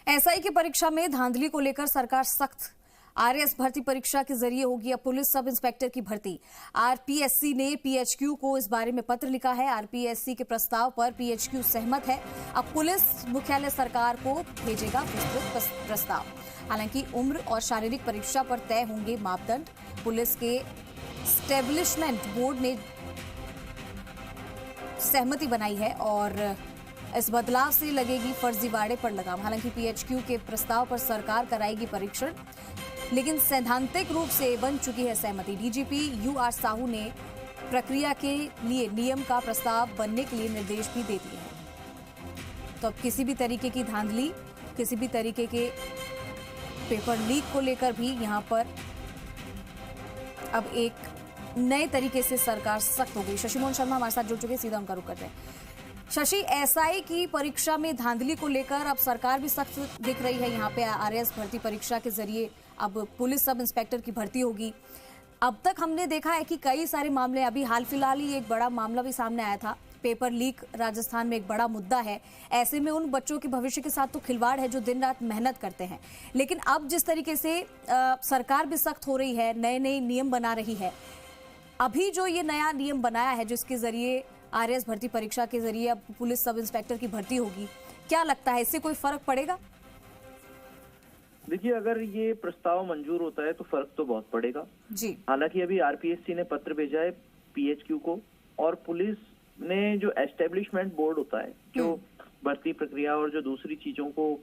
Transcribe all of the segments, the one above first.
SI की परीक्षा में धांधली को लेकर सरकार सख्त। आरएएस भर्ती परीक्षा के जरिए होगी अब पुलिस सब इंस्पेक्टर की भर्ती। आरपीएससी ने पीएचक्यू को इस बारे में पत्र लिखा है। आरपीएससी के प्रस्ताव पर पीएचक्यू सहमत है। अब पुलिस मुख्यालय सरकार को भेजेगा विस्तृत प्रस्ताव। हालांकि उम्र और शारीरिक परीक्षा पर तय होंगे मापदंड। पुलिस के एस्टेब्लिशमेंट बोर्ड ने सहमति बनाई है और इस बदलाव से लगेगी फर्जीवाड़े पर लगाम। हालांकि पीएचक्यू के प्रस्ताव पर सरकार कराएगी परीक्षण, लेकिन सैद्धांतिक रूप से बन चुकी है सहमति। डीजीपी यूआर साहू ने प्रक्रिया के लिए नियम का प्रस्ताव बनने के लिए निर्देश भी दे दिए हैं। तो अब किसी भी तरीके की धांधली, किसी भी तरीके के पेपर लीक को लेकर भी यहां पर अब एक नए तरीके से सरकार सख्त हो गई। शशि मोहन शर्मा हमारे साथ जुड़ चुके हैं, सीधा उनका रुख करते हैं। शशि, एसआई की परीक्षा में धांधली को लेकर अब सरकार भी सख्त दिख रही है। यहाँ पे आरएएस भर्ती परीक्षा के जरिए अब पुलिस सब इंस्पेक्टर की भर्ती होगी। अब तक हमने देखा है कि कई सारे मामले, अभी हाल फिलहाल ही एक बड़ा मामला भी सामने आया था, पेपर लीक राजस्थान में एक बड़ा मुद्दा है। ऐसे में उन बच्चों के भविष्य के साथ तो खिलवाड़ है जो दिन रात मेहनत करते हैं। लेकिन अब जिस तरीके से सरकार भी सख्त हो रही है, नए नए नियम बना रही है, अभी जो ये नया नियम बनाया है जिसके जरिए आरएएस भर्ती परीक्षा के जरिए अब पुलिस सब इंस्पेक्टर की भर्ती होगी, क्या लगता है इससे कोई फर्क पड़ेगा? देखिए, अगर ये प्रस्ताव मंजूर होता है तो फर्क तो बहुत पड़ेगा जी। हालांकि अभी आरपीएससी ने पत्र भेजा है पीएचक्यू को, और पुलिस ने जो एस्टेब्लिशमेंट बोर्ड होता है जो भर्ती प्रक्रिया और जो दूसरी चीजों को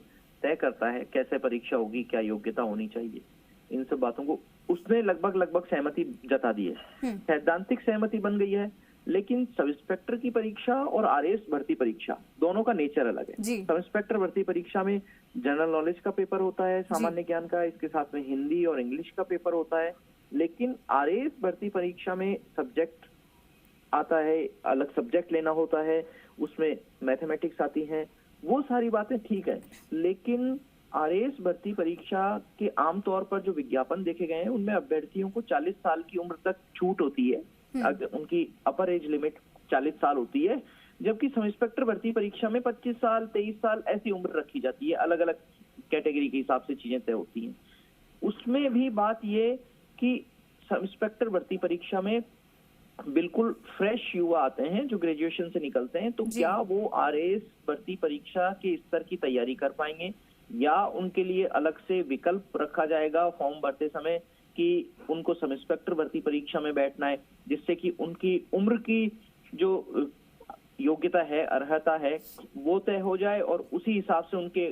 तय करता है, कैसे परीक्षा होगी, क्या योग्यता होनी चाहिए, इन सब बातों को उसने लगभग सहमति जता दी है। सैद्धांतिक सहमति बन गई है। लेकिन सब इंस्पेक्टर की परीक्षा और आरएएस भर्ती परीक्षा दोनों का नेचर अलग है। सब इंस्पेक्टर भर्ती परीक्षा में जनरल नॉलेज का पेपर होता है, सामान्य ज्ञान का, इसके साथ में हिंदी और इंग्लिश का पेपर होता है। लेकिन आरएएस भर्ती परीक्षा में सब्जेक्ट आता है, अलग सब्जेक्ट लेना होता है, उसमें मैथमेटिक्स आती है, वो सारी बातें ठीक है। लेकिन आरएएस भर्ती परीक्षा के आमतौर पर जो विज्ञापन देखे गए हैं उनमें अभ्यर्थियों को 40 साल की उम्र तक छूट होती है। अगर उनकी अपर एज लिमिट 40 साल होती है, जबकि सब इंस्पेक्टर भर्ती परीक्षा में 25 साल 23 साल ऐसी उम्र रखी जाती है। अलग अलग कैटेगरी के हिसाब से चीजें तय होती हैं। उसमें भी बात ये कि सब इंस्पेक्टर भर्ती परीक्षा में बिल्कुल फ्रेश युवा आते हैं जो ग्रेजुएशन से निकलते हैं, तो क्या वो आरएएस भर्ती परीक्षा के स्तर की तैयारी कर पाएंगे, या उनके लिए अलग से विकल्प रखा जाएगा फॉर्म भरते समय कि उनको सब इंस्पेक्टर भर्ती परीक्षा में बैठना है, जिससे कि उनकी उम्र की जो योग्यता है, अर्हता है, वो तय हो जाए और उसी हिसाब से उनके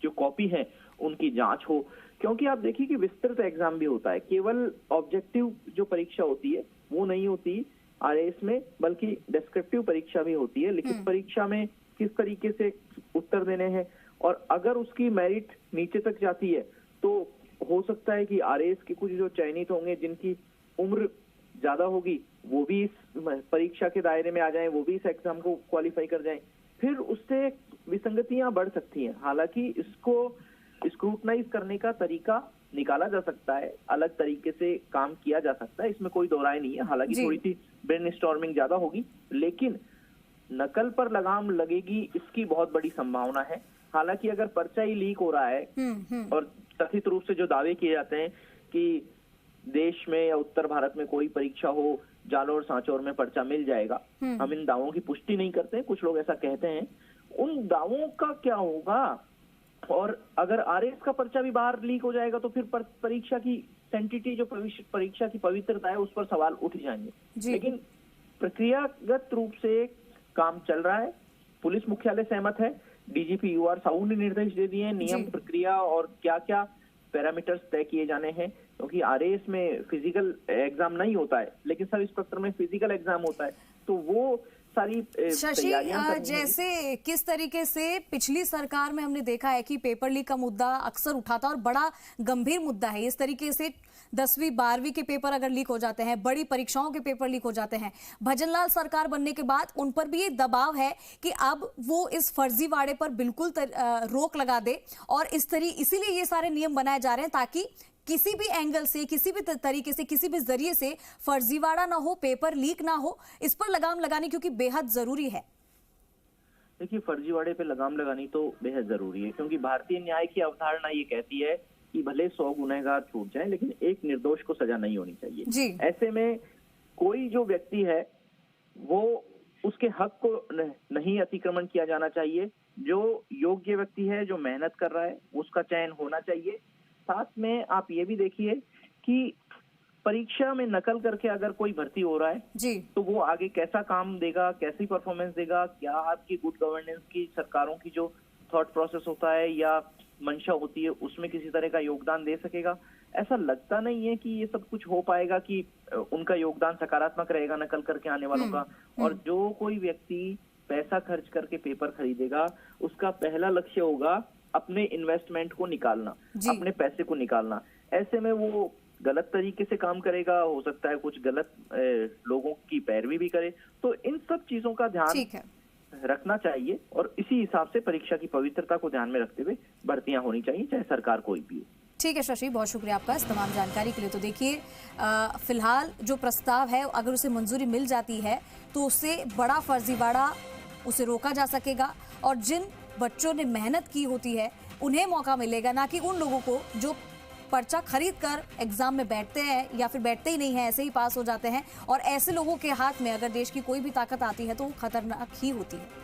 जो कॉपी है उनकी जांच हो। क्योंकि आप देखिए कि विस्तृत एग्जाम भी होता है, केवल ऑब्जेक्टिव जो परीक्षा होती है वो नहीं होती आरएएस में, बल्कि डिस्क्रिप्टिव परीक्षा भी होती है। लिखित परीक्षा में किस तरीके से उत्तर देने हैं, और अगर उसकी मेरिट नीचे तक जाती है तो हो सकता है कि आरएएस के कुछ जो चयनित होंगे जिनकी उम्र ज्यादा होगी वो भी इस परीक्षा के दायरे में आ जाएं, वो भी इस एग्जाम को क्वालिफाई कर जाएं, फिर उससे विसंगतियां बढ़ सकती हैं। हालांकि इसको स्क्रूटनाइज करने का तरीका निकाला जा सकता है, अलग तरीके से काम किया जा सकता है, इसमें कोई दो राय नहीं है। हालांकि थोड़ी सी ब्रेनस्टॉर्मिंग ज्यादा होगी, लेकिन नकल पर लगाम लगेगी इसकी बहुत बड़ी संभावना है। हालांकि अगर पर्चा ही लीक हो रहा है और कथित रूप से जो दावे किए जाते हैं कि देश में या उत्तर भारत में कोई परीक्षा हो, जालोर सांचौर में पर्चा मिल जाएगा, हम इन दावों की पुष्टि नहीं करते, कुछ लोग ऐसा कहते हैं। उन दावों का क्या होगा, और अगर आरएएस का पर्चा भी बाहर लीक हो जाएगा तो फिर परीक्षा की सेंटिटी, जो परीक्षा की पवित्रता है, उस पर सवाल उठ जाएंगे। लेकिन प्रक्रियागत रूप से काम चल रहा है, पुलिस मुख्यालय सहमत है, डीजीपी यूआर साहू ने निर्देश दे दिए हैं, नियम, प्रक्रिया और क्या क्या पैरामीटर्स तय किए जाने हैं। क्योंकि आरएएस में फिजिकल एग्जाम नहीं होता है, लेकिन सब इंस्पेक्टर में फिजिकल एग्जाम होता है, तो वो सारी शशि, जैसे किस तरीके से पिछली सरकार में हमने देखा है कि पेपर लीक का मुद्दा अक्सर उठा था और बड़ा गंभीर मुद्दा है। इस तरीके से 10वीं 12वीं के पेपर अगर लीक हो जाते हैं, बड़ी परीक्षाओं के पेपर लीक हो जाते हैं, भजनलाल सरकार बनने के बाद उन पर भी ये दबाव है कि अब वो इस फर्जीवाड़े पर बिल्कुल रोक लगा दे, और इसीलिए ये सारे नियम बनाए जा रहे हैं ताकि किसी भी एंगल से, किसी भी तरीके से, किसी भी जरिए से फर्जीवाड़ा ना हो, पेपर लीक ना हो, इस पर लगाम लगाने क्योंकि बेहद जरूरी है। देखिए, फर्जीवाड़े पे लगाम लगानी तो बेहद जरूरी है, क्योंकि भारतीय न्याय की अवधारणा ये कहती है कि भले 100 गुनहगार छूट जाए, लेकिन एक निर्दोष को सजा नहीं होनी चाहिए। जी। ऐसे में कोई जो व्यक्ति है वो उसके हक को नहीं अतिक्रमण किया जाना चाहिए। जो योग्य व्यक्ति है, जो मेहनत कर रहा है, उसका चयन होना चाहिए। साथ में आप ये भी देखिए कि परीक्षा में नकल करके अगर कोई भर्ती हो रहा है जी। तो वो आगे कैसा काम देगा, कैसी परफॉर्मेंस देगा, क्या आपकी गुड गवर्नेंस की, सरकारों की जो थॉट प्रोसेस होता है या मंशा होती है, उसमें किसी तरह का योगदान दे सकेगा। ऐसा लगता नहीं है कि ये सब कुछ हो पाएगा, कि उनका योगदान सकारात्मक रहेगा नकल करके आने वालों का। और जो कोई व्यक्ति पैसा खर्च करके पेपर खरीदेगा, उसका पहला लक्ष्य होगा अपने इन्वेस्टमेंट को निकालना, अपने पैसे को निकालना। ऐसे में वो गलत तरीके से काम करेगा, हो सकता है कुछ गलत लोगों की पैरवी भी करे। तो इन सब चीजों का ध्यान रखना चाहिए और इसी हिसाब से परीक्षा की पवित्रता को ध्यान में रखते हुए भर्तियां होनी चाहिए, चाहे सरकार कोई भी हो। ठीक है शशि, बहुत शुक्रिया आपका इस तमाम जानकारी के लिए। तो देखिए, फिलहाल जो प्रस्ताव है, अगर उसे मंजूरी मिल जाती है तो उससे बड़ा फर्जीवाड़ा उसे रोका जा सकेगा और जिन बच्चों ने मेहनत की होती है उन्हें मौका मिलेगा, ना कि उन लोगों को जो पर्चा खरीद कर एग्जाम में बैठते हैं या फिर बैठते ही नहीं है, ऐसे ही पास हो जाते हैं। और ऐसे लोगों के हाथ में अगर देश की कोई भी ताकत आती है तो वो खतरनाक ही होती है।